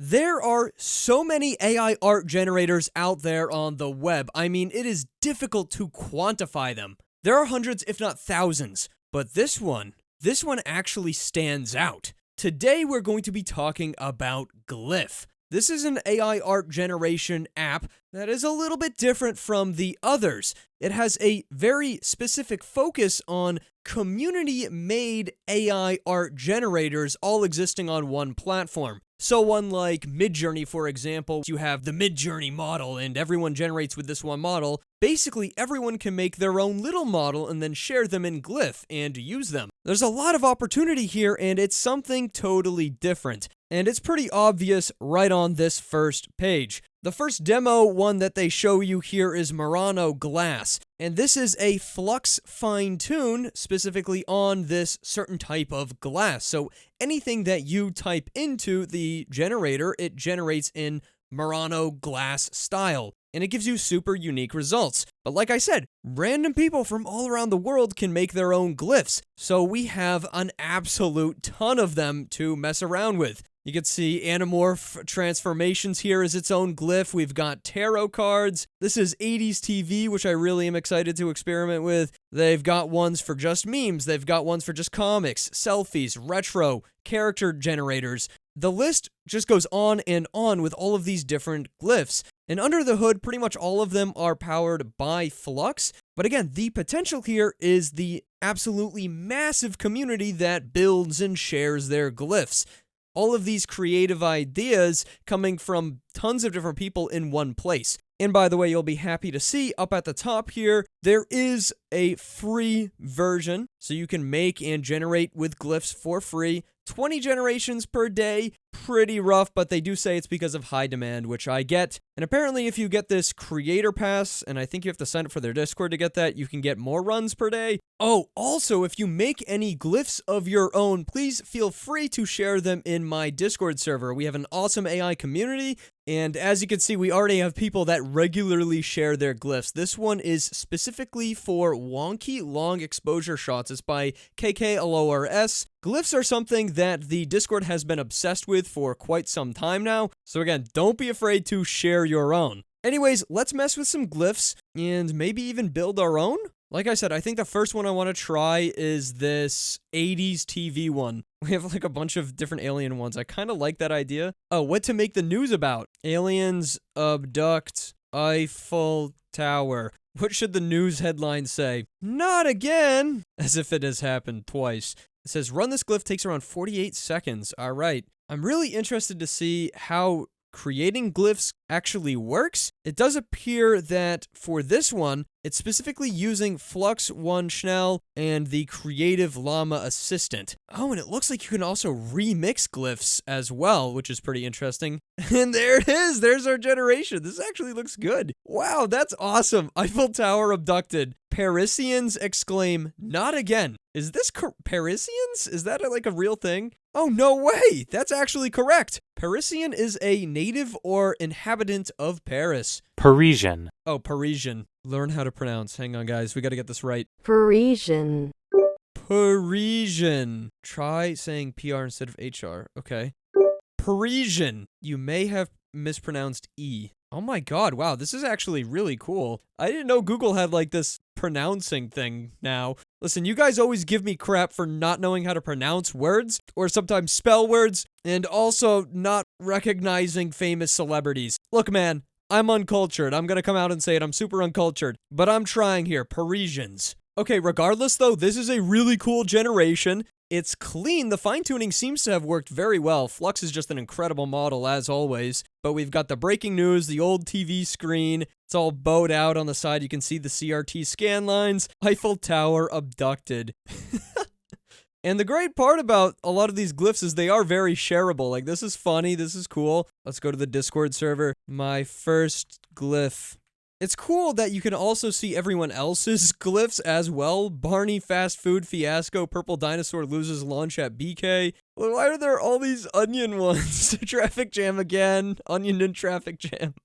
There are so many AI art generators out there on the web. I mean, it is difficult to quantify them. There are hundreds, if not thousands, but this one actually stands out. Today, we're going to be talking about Glyph. This is an AI art generation app that is a little bit different from the others. It has a very specific focus on community-made AI art generators all existing on one platform. So unlike Midjourney, for example, you have the Midjourney model and everyone generates with this one model. Basically, everyone can make their own little model and then share them in Glyph and use them. There's a lot of opportunity here, and it's something totally different. And it's pretty obvious right on this first page. The first demo one that they show you here is Murano Glass, and this is a flux fine-tune specifically on this certain type of glass. So anything that you type into the generator, it generates in Murano Glass style, and it gives you super unique results. But like I said, random people from all around the world can make their own glyphs, so we have an absolute ton of them to mess around with. You can see Animorph Transformations here is its own glyph. We've got tarot cards. This is 80s TV, which I really am excited to experiment with. They've got ones for just memes. They've got ones for just comics, selfies, retro, character generators. The list just goes on and on with all of these different glyphs. And under the hood, pretty much all of them are powered by Flux. But again, the potential here is the absolutely massive community that builds and shares their glyphs. All of these creative ideas coming from tons of different people in one place. And by the way, you'll be happy to see up at the top here, there is a free version, so you can make and generate with glyphs for free. 20 generations per day, pretty rough, but they do say it's because of high demand, which I get. And apparently if you get this creator pass, and I think you have to sign up for their Discord to get that, you can get more runs per day. Oh, also, if you make any glyphs of your own, please feel free to share them in my Discord server. We have an awesome AI community, and as you can see, we already have people that regularly share their glyphs. This one is specifically for wonky long exposure shots. It's by KKLORS. Glyphs are something that the Discord has been obsessed with for quite some time now, so again, don't be afraid to share your own. Anyways, let's mess with some glyphs and maybe even build our own? Like I said, I think the first one I want to try is this 80s TV one. We have like a bunch of different alien ones. I kind of like that idea. Oh, what to make the news about? Aliens abduct Eiffel Tower. What should the news headline say? Not again! As if it has happened twice. It says, run this glyph takes around 48 seconds. All right. I'm really interested to see how creating glyphs actually works. It does appear that for this one, it's specifically using Flux One Schnell and the Creative Llama Assistant. Oh, and it looks like you can also remix glyphs as well, which is pretty interesting. And there it is. There's our generation. This actually looks good. Wow, that's awesome. Eiffel Tower abducted. Parisians exclaim, not again. Is this Parisians? Is that like a real thing? Oh, no way. That's actually correct. Parisian is a native or inhabitant of Paris. Parisian. Oh, Parisian. Learn how to pronounce. Hang on, guys. We got to get this right. Parisian. Parisian. Try saying PR instead of HR. Okay. Parisian. You may have mispronounced E. Oh my god, wow, this is actually really cool. I didn't know Google had like this pronouncing thing now. Listen, you guys always give me crap for not knowing how to pronounce words, or sometimes spell words, and also not recognizing famous celebrities. Look, man, I'm uncultured. I'm gonna come out and say it. I'm super uncultured, but I'm trying here. Parisians. Okay, regardless though, this is a really cool generation. It's clean. The fine-tuning seems to have worked very well. Flux is just an incredible model, as always. But we've got the breaking news, the old TV screen. It's all bowed out on the side. You can see the CRT scan lines. Eiffel Tower abducted. And the great part about a lot of these glyphs is they are very shareable. Like, this is funny. This is cool. Let's go to the Discord server. My first glyph. It's cool that you can also see everyone else's glyphs as well. Barney fast food fiasco. Purple dinosaur loses lunch at BK. Why are there all these onion ones? Traffic jam again. Onion and traffic jam.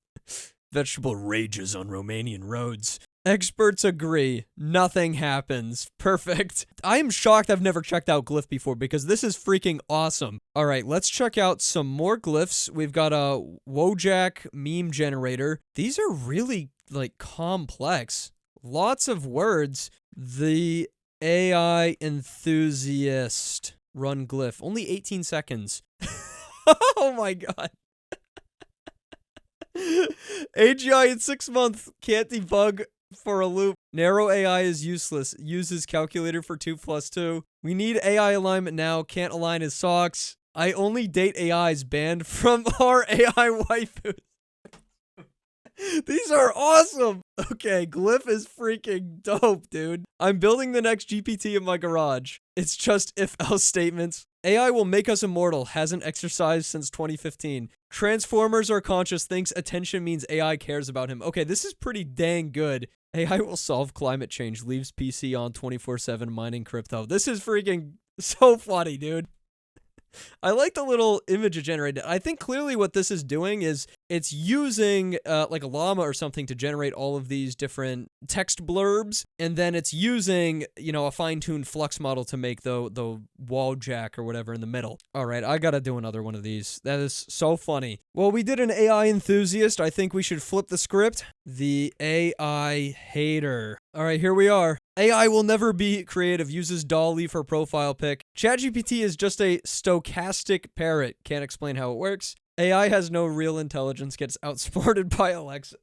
Vegetable rages on Romanian roads. Experts agree. Nothing happens. Perfect. I am shocked I've never checked out Glyph before because this is freaking awesome. All right, let's check out some more glyphs. We've got a Wojak meme generator. These are really, like, complex. Lots of words. The AI Enthusiast run Glyph. Only 18 seconds. Oh my god. AGI in 6 months. Can't debug for a loop. Narrow AI is useless. Uses calculator for 2 plus 2. We need AI alignment now. Can't align his socks. I only date AIs banned from our AI waifus. These are awesome. Okay, Glyph is freaking dope, dude. I'm building the next GPT in my garage. It's just if-else statements. AI will make us immortal. Hasn't exercised since 2015. Transformers are conscious. Thinks attention means AI cares about him. Okay, this is pretty dang good. AI will solve climate change. Leaves PC on 24/7 mining crypto. This is freaking so funny, dude. I like the little image it generated. I think clearly what this is doing is it's using like a llama or something to generate all of these different text blurbs, and then it's using, you know, a fine-tuned flux model to make the wall jack or whatever in the middle. All right, I gotta do another one of these. That is so funny. Well, we did an AI enthusiast. I think we should flip the script. The AI hater. All right, here we are. AI will never be creative. Uses Dolly for profile pic. ChatGPT is just a stochastic parrot. Can't explain how it works. AI has no real intelligence. Gets outsmarted by Alexa.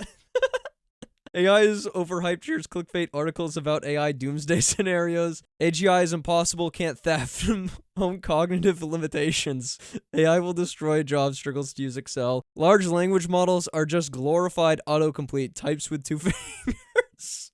AI is overhyped. Shares clickbait articles about AI doomsday scenarios. AGI is impossible. Can't theft. Home cognitive limitations. AI will destroy jobs. Struggles to use Excel. Large language models are just glorified autocomplete. Types with 2 fingers.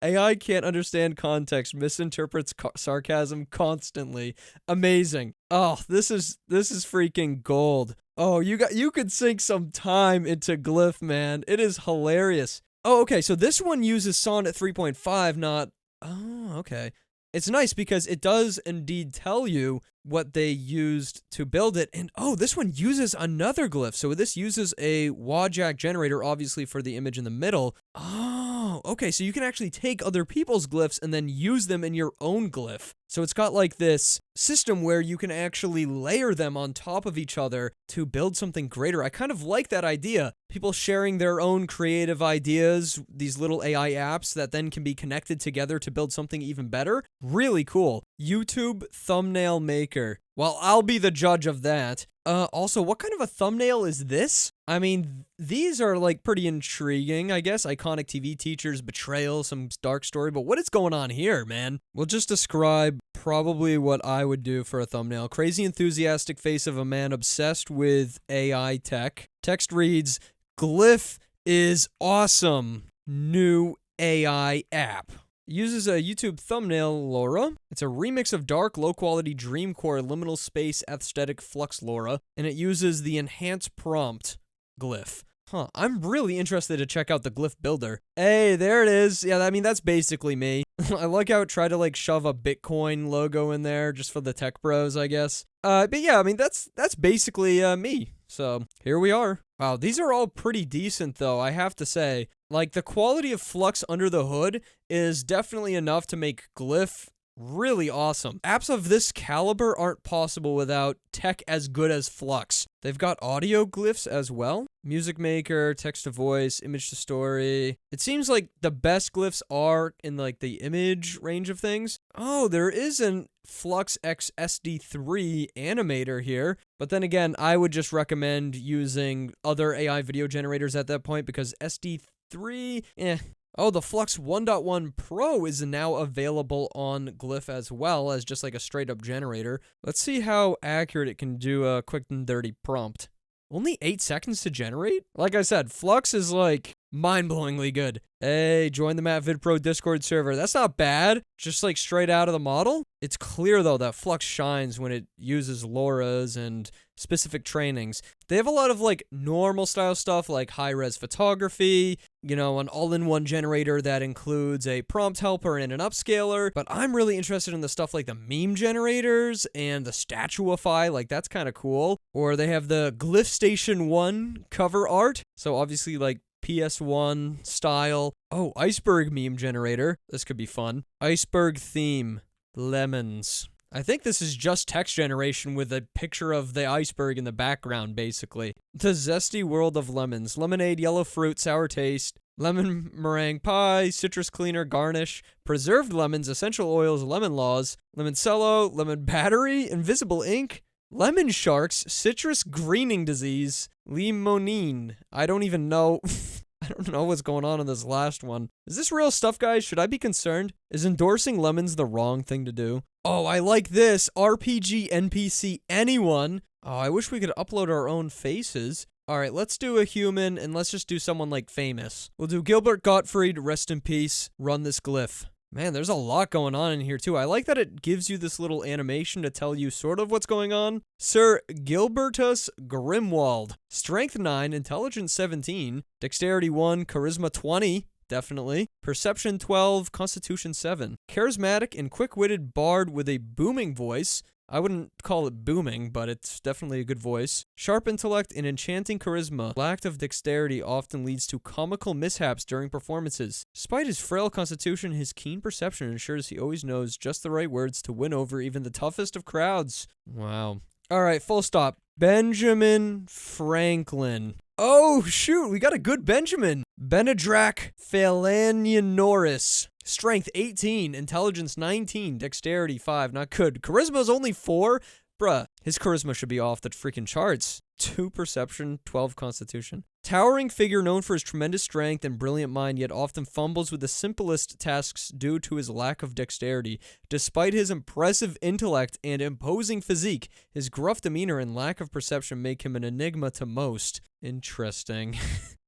AI can't understand context, misinterprets sarcasm constantly. Amazing. Oh, this is freaking gold. Oh, you could sink some time into Glyph, man. It is hilarious. Oh, okay, so this one uses Sonnet 3.5, not... Oh, okay. It's nice because it does indeed tell you what they used to build it. And oh, this one uses another glyph. So this uses a Wojak generator, obviously for the image in the middle. Oh, okay. So you can actually take other people's glyphs and then use them in your own glyph. So it's got like this system where you can actually layer them on top of each other to build something greater. I kind of like that idea. People sharing their own creative ideas, these little AI apps that then can be connected together to build something even better. Really cool. YouTube thumbnail maker. Well, I'll be the judge of that. Also, what kind of a thumbnail is this? I mean, these are like pretty intriguing, I guess. Iconic TV teachers, betrayal, some dark story, but what is going on here, man? We'll just describe probably what I would do for a thumbnail. Crazy enthusiastic face of a man obsessed with AI tech. Text reads, Glyph is awesome. New AI app. Uses a YouTube thumbnail, Laura. It's a remix of dark, low-quality Dreamcore liminal space aesthetic Flux Laura, and it uses the enhanced prompt Glyph. Huh, I'm really interested to check out the Glyph builder. Hey, there it is. Yeah, I mean, that's basically me. I like how it tried to, like, shove a Bitcoin logo in there just for the tech bros, I guess. But yeah, I mean, that's basically me. So, here we are. Wow, these are all pretty decent, though, I have to say. Like, the quality of Flux under the hood is definitely enough to make Glyph really awesome. Apps of this caliber aren't possible without tech as good as Flux. They've got audio glyphs as well. Music maker, text to voice, image to story. It seems like the best glyphs are in like the image range of things. Oh, there is an Flux X SD3 animator here. But then again, I would just recommend using other AI video generators at that point because SD3, Oh, the Flux 1.1 Pro is now available on Glyph as well as just like a straight up generator. Let's see how accurate it can do a quick and dirty prompt. Only 8 seconds to generate? Like I said, Flux is like mind-blowingly good. Hey, join the MattVidPro Discord server. That's not bad. Just like straight out of the model. It's clear though that Flux shines when it uses LoRa's and specific trainings. They have a lot of like normal style stuff like high-res photography, you know, an all-in-one generator that includes a prompt helper and an upscaler. But I'm really interested in the stuff like the meme generators and the Statuify. Like that's kind of cool. Or they have the Glyph Station 1 cover art. So obviously like PS1 style. Oh, iceberg meme generator. This could be fun. Iceberg theme. Lemons. I think this is just text generation with a picture of the iceberg in the background, basically. The zesty world of lemons. Lemonade, yellow fruit, sour taste. Lemon meringue pie, citrus cleaner, garnish, preserved lemons, essential oils, lemon laws, limoncello, lemon battery, invisible ink, lemon sharks, citrus greening disease, limonene. I don't even know. I don't know what's going on in this last one. Is this real stuff, guys? Should I be concerned? Is endorsing lemons the wrong thing to do? Oh, I like this. RPG NPC anyone. Oh, I wish we could upload our own faces. All right, let's do a human, and let's just do someone, like, famous. We'll do Gilbert Gottfried, rest in peace, run this glyph. Man, there's a lot going on in here, too. I like that it gives you this little animation to tell you sort of what's going on. Sir Gilbertus Grimwald. Strength 9, Intelligence 17, Dexterity 1, Charisma 20, definitely. Perception 12, Constitution 7. Charismatic and quick-witted bard with a booming voice. I wouldn't call it booming, but it's definitely a good voice. Sharp intellect and enchanting charisma. Lack of dexterity often leads to comical mishaps during performances. Despite his frail constitution, his keen perception ensures he always knows just the right words to win over even the toughest of crowds. Wow. Alright, full stop. Benjamin Franklin. Oh, shoot, we got a good Benjamin. Benadrak Phalanionoris. Strength 18, Intelligence 19, Dexterity 5, not good. Charisma's only 4? Bruh, his charisma should be off the freaking charts. 2 Perception, 12 Constitution. Towering figure known for his tremendous strength and brilliant mind, yet often fumbles with the simplest tasks due to his lack of dexterity. Despite his impressive intellect and imposing physique, his gruff demeanor and lack of perception make him an enigma to most. Interesting.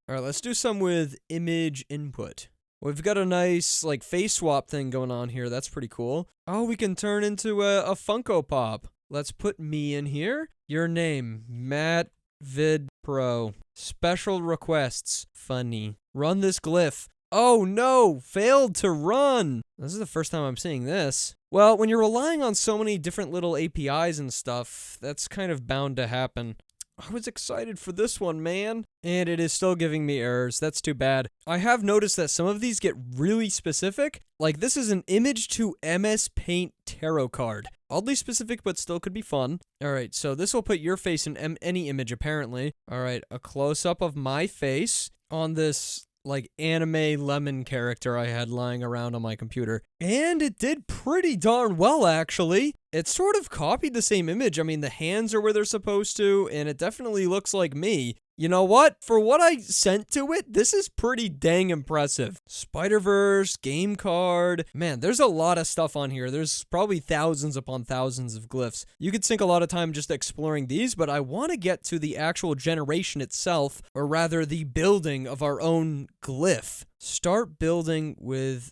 Alright, let's do some with image input. We've got a nice, like, face swap thing going on here. That's pretty cool. Oh, we can turn into a Funko Pop. Let's put me in here. Your name, MattVidPro. Special requests. Funny. Run this glyph. Oh, no! Failed to run! This is the first time I'm seeing this. Well, when you're relying on so many different little APIs and stuff, that's kind of bound to happen. I was excited for this one, man. And it is still giving me errors. That's too bad. I have noticed that some of these get really specific. Like, this is an image to MS Paint tarot card. Oddly specific, but still could be fun. Alright, so this will put your face in any image, apparently. Alright, a close-up of my face on this, like, anime lemon character I had lying around on my computer. And it did pretty darn well, actually. It sort of copied the same image. I mean, the hands are where they're supposed to, and it definitely looks like me. You know what? For what I sent to it, this is pretty dang impressive. Spider-Verse, game card. Man, there's a lot of stuff on here. There's probably thousands upon thousands of glyphs. You could sink a lot of time just exploring these, but I want to get to the actual generation itself, or rather the building of our own glyph. Start building with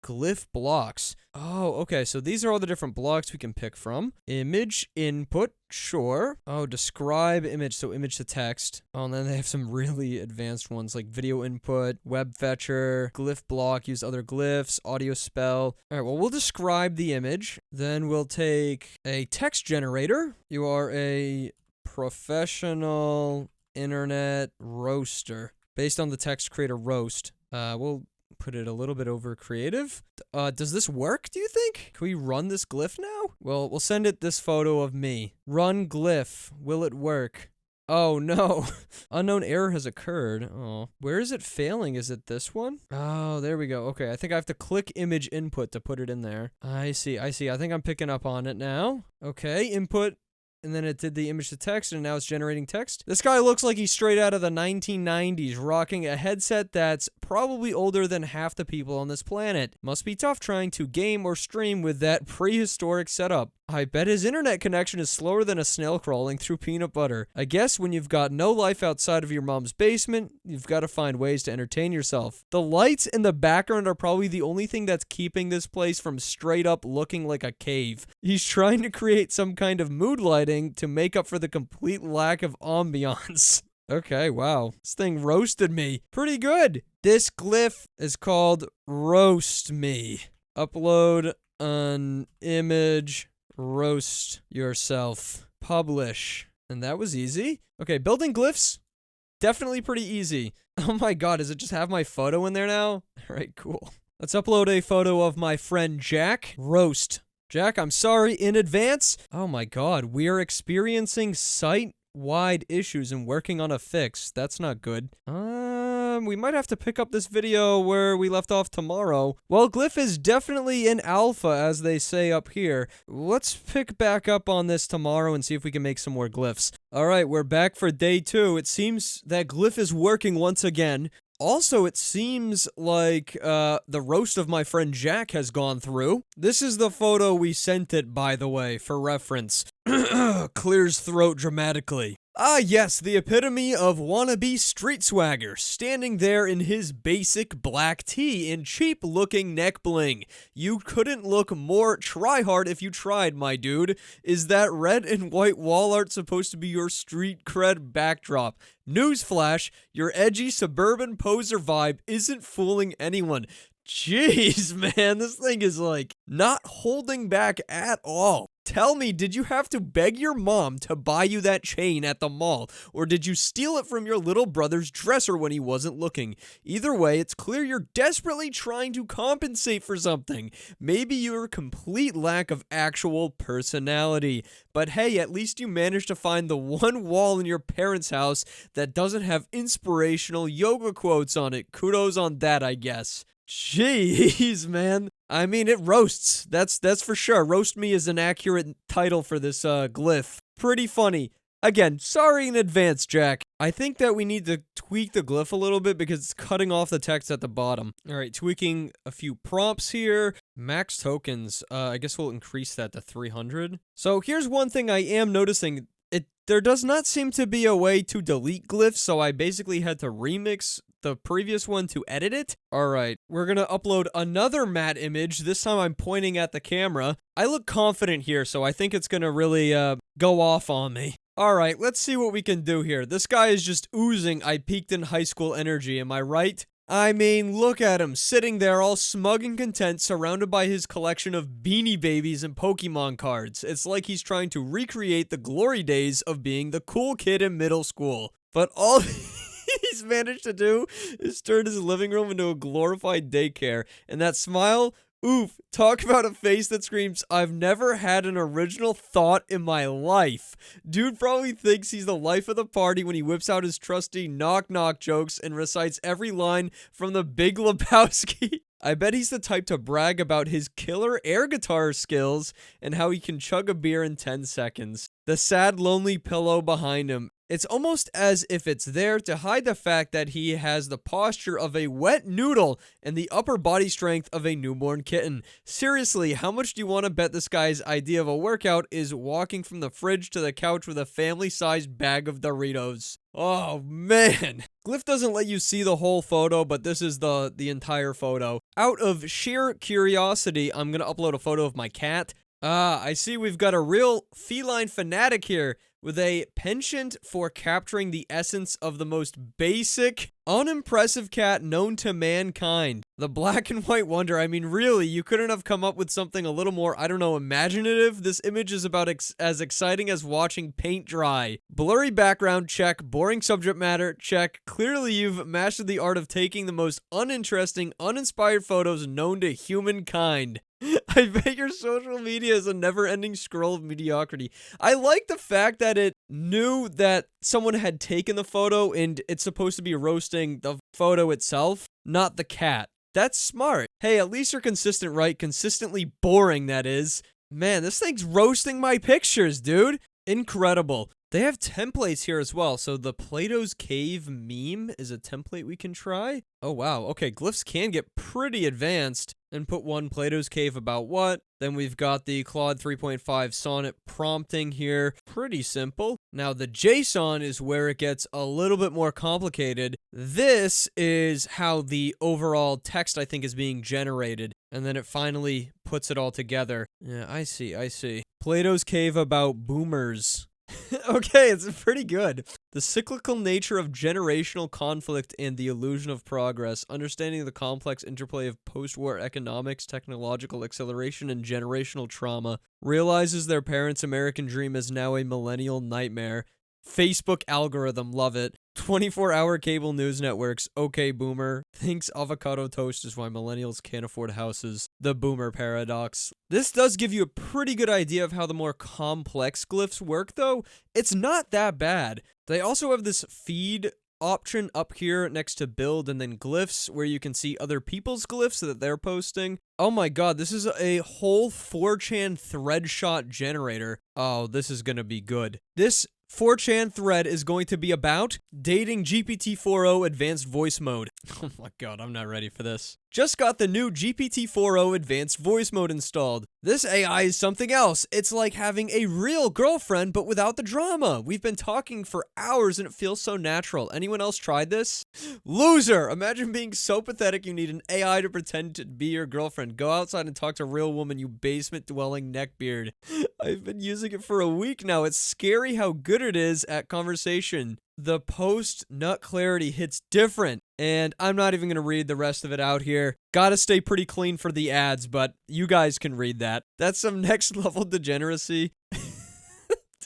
glyph blocks. Oh, okay, so these are all the different blocks we can pick from. Image input, sure. Oh, describe image, so image to text. Oh, and then they have some really advanced ones like video input, web fetcher, glyph block, use other glyphs, audio spell. All right, well, we'll describe the image. Then we'll take a text generator. You are a professional internet roaster. Based on the text, create a roast. We'll put it a little bit over creative. Does this work, do you think? Can we run this glyph now? Well, we'll send it this photo of me. Run glyph. Will it work? Oh, no. Unknown error has occurred. Oh. Where is it failing? Is it this one? Oh, there we go. Okay, I think I have to click image input to put it in there. I see. I think I'm picking up on it now. Okay, input. And then it did the image to text, and now it's generating text. This guy looks like he's straight out of the 1990s, rocking a headset that's probably older than half the people on this planet. Must be tough trying to game or stream with that prehistoric setup. I bet his internet connection is slower than a snail crawling through peanut butter. I guess when you've got no life outside of your mom's basement, you've got to find ways to entertain yourself. The lights in the background are probably the only thing that's keeping this place from straight up looking like a cave. He's trying to create some kind of mood lighting to make up for the complete lack of ambiance. Okay, wow. This thing roasted me. Pretty good. This glyph is called Roast Me. Upload an image. Roast yourself. Publish. And that was easy. Okay, building glyphs, definitely pretty easy. Oh my god, does it just have my photo in there now? Alright, cool. Let's upload a photo of my friend Jack. Roast. Jack, I'm sorry in advance. Oh my god, we are experiencing site-wide issues and working on a fix. That's not good. We might have to pick up this video where we left off tomorrow. Well, Glyph is definitely in alpha, as they say up here. Let's pick back up on this tomorrow and see if we can make some more glyphs. Alright, we're back for day 2. It seems that Glyph is working once again. Also, it seems like the roast of my friend Jack has gone through. This is the photo we sent it, by the way, for reference. Clears throat dramatically. Ah yes, the epitome of wannabe street swagger, standing there in his basic black tee and cheap-looking neck bling. You couldn't look more try-hard if you tried, my dude. Is that red and white wall art supposed to be your street cred backdrop? Newsflash, your edgy suburban poser vibe isn't fooling anyone. Jeez, man, this thing is like not holding back at all. Tell me, did you have to beg your mom to buy you that chain at the mall, or did you steal it from your little brother's dresser when he wasn't looking? Either way, it's clear you're desperately trying to compensate for something. Maybe your complete lack of actual personality. But hey, at least you managed to find the one wall in your parents' house that doesn't have inspirational yoga quotes on it. Kudos on that, I guess. Jeez, man. I mean, it roasts. That's for sure. Roast me is an accurate title for this glyph. Pretty funny. Again, sorry in advance, Jack. I think that we need to tweak the glyph a little bit because it's cutting off the text at the bottom. Alright, tweaking a few prompts here. Max tokens. I guess we'll increase that to 300. So here's one thing I am noticing. There does not seem to be a way to delete glyphs, so I basically had to remix the previous one to edit it. Alright, we're gonna upload another matte image. This time I'm pointing at the camera. I look confident here, so I think it's gonna really go off on me. Alright, let's see what we can do here. This guy is just oozing I peaked in high school energy, am I right? I mean, look at him, sitting there all smug and content, surrounded by his collection of Beanie Babies and Pokemon cards. It's like he's trying to recreate the glory days of being the cool kid in middle school. But all he's managed to do is turn his living room into a glorified daycare. And that smile, oof, talk about a face that screams, I've never had an original thought in my life. Dude probably thinks he's the life of the party when he whips out his trusty knock-knock jokes and recites every line from The Big Lebowski. I bet he's the type to brag about his killer air guitar skills and how he can chug a beer in 10 seconds. The sad, lonely pillow behind him. It's almost as if it's there to hide the fact that he has the posture of a wet noodle and the upper body strength of a newborn kitten. Seriously, how much do you want to bet this guy's idea of a workout is walking from the fridge to the couch with a family-sized bag of Doritos? Oh, man. Glyph doesn't let you see the whole photo, but this is the entire photo. Out of sheer curiosity, I'm going to upload a photo of my cat. I see we've got a real feline fanatic here with a penchant for capturing the essence of the most basic, unimpressive cat known to mankind. The black and white wonder. I mean, really, you couldn't have come up with something a little more, I don't know, imaginative? This image is about as exciting as watching paint dry. Blurry background, check. Boring subject matter, check. Clearly, you've mastered the art of taking the most uninteresting, uninspired photos known to humankind. I bet your social media is a never-ending scroll of mediocrity. I like the fact that it knew that someone had taken the photo and it's supposed to be roasting the photo itself, not the cat. That's smart. Hey, at least you're consistent, right? Consistently boring, that is. Man, this thing's roasting my pictures, dude. Incredible. They have templates here as well, so the Plato's Cave meme is a template we can try. Oh wow, okay, glyphs can get pretty advanced. Input 1, Plato's Cave about what? Then we've got the Claude 3.5 sonnet prompting here. Pretty simple. Now the JSON is where it gets a little bit more complicated. This is how the overall text, I think, is being generated. And then it finally puts it all together. Yeah, I see. Plato's Cave about boomers. Okay, it's pretty good. The cyclical nature of generational conflict and the illusion of progress, understanding the complex interplay of post-war economics, technological acceleration, and generational trauma, realizes their parents' American dream is now a millennial nightmare. Facebook algorithm, love it. 24-hour cable news networks. Okay, boomer. Thinks avocado toast is why millennials can't afford houses. The boomer paradox. This does give you a pretty good idea of how the more complex glyphs work, though. It's not that bad. They also have this feed option up here next to build and then glyphs where you can see other people's glyphs that they're posting. Oh my god, this is a whole 4chan thread shot generator. Oh, this is gonna be good. This 4chan thread is going to be about dating GPT-4o advanced voice mode. Oh my god, I'm not ready for this. Just got the new GPT-4o advanced voice mode installed. This AI is something else. It's like having a real girlfriend, but without the drama. We've been talking for hours and it feels so natural. Anyone else tried this? Loser! Imagine being so pathetic you need an AI to pretend to be your girlfriend. Go outside and talk to a real woman, you basement-dwelling neckbeard. I've been using it for a week now. It's scary how good it is at conversation. The post-nut clarity hits different, and I'm not even going to read the rest of it out here. Gotta stay pretty clean for the ads, but you guys can read that. That's some next-level degeneracy.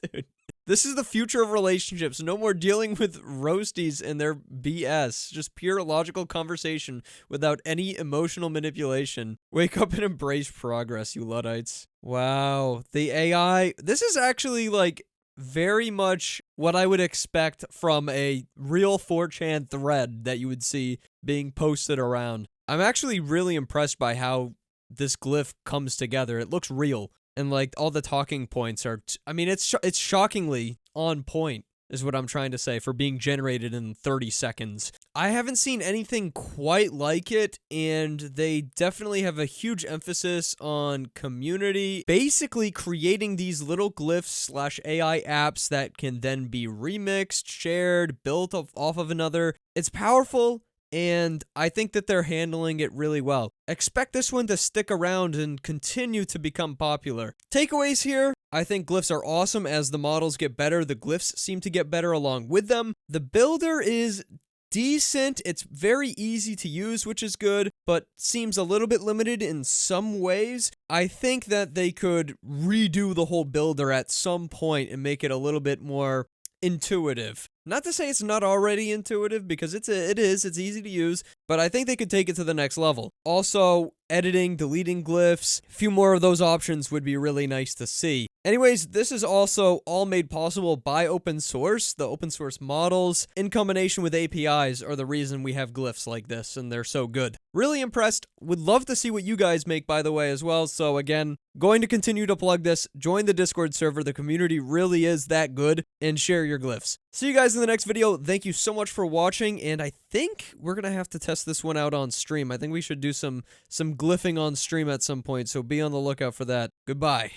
Dude. This is the future of relationships. No more dealing with roasties and their BS. Just pure logical conversation without any emotional manipulation. Wake up and embrace progress, you Luddites. Wow. The AI... This is actually, like, very much what I would expect from a real 4chan thread that you would see being posted around. I'm actually really impressed by how this glyph comes together. It looks real. And, like, all the talking points are... I mean, it's shockingly on point, is what I'm trying to say, for being generated in 30 seconds. I haven't seen anything quite like it, and they definitely have a huge emphasis on community, basically creating these little glyphs / AI apps that can then be remixed, shared, built off of another. It's powerful, and I think that they're handling it really well. Expect this one to stick around and continue to become popular. Takeaways here. I think glyphs are awesome. As the models get better, the glyphs seem to get better along with them. The builder is decent. It's very easy to use, which is good, but seems a little bit limited in some ways. I think that they could redo the whole builder at some point and make it a little bit more intuitive. Not to say it's not already intuitive, because it's easy to use, but I think they could take it to the next level. Also, editing, deleting glyphs, a few more of those options would be really nice to see. Anyways, this is also all made possible by open source. The open source models, in combination with APIs, are the reason we have glyphs like this, and they're so good. Really impressed. Would love to see what you guys make, by the way, as well. So again, going to continue to plug this. Join the Discord server. The community really is that good, and share your glyphs. See you guys in the next video. Thank you so much for watching, and I think we're gonna have to test this one out on stream. I think we should do some glyphing on stream at some point, so be on the lookout for that. Goodbye.